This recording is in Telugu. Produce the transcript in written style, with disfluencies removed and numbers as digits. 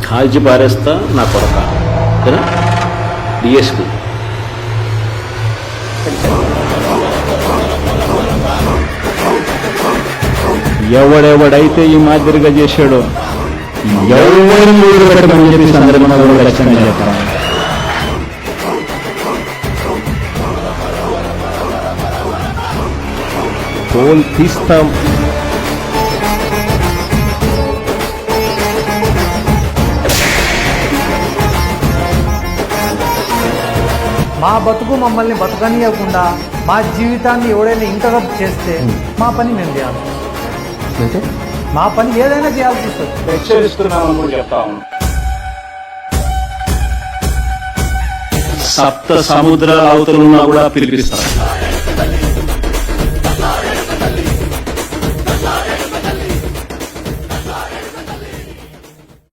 కాల్చి పారేస్తా నా కొడక. ఓకేనా? డిఎస్పి ఎవడెవడైతే ఈ మాదిరిగా చేశాడో ఎవరిని ఊరు పెట్టమని చెప్పి సందర్భంగా ఖచ్చితంగా చెప్తాను. తోలు తీస్తాం. మా బతుకు మమ్మల్ని బతకనియకుండా మా జీవితాన్ని ఎవడైనా ఇంటరప్ట్ చేస్తే మా పని మేము చేయాలి. మా పని ఏదైనా చేయాల్సి వస్తుంది. హెచ్చరిస్తున్నామని కూడా చెప్తా ఉన్నాం. సప్త సముద్రాల అవతలున్నా కూడా పిలిపిస్తాం.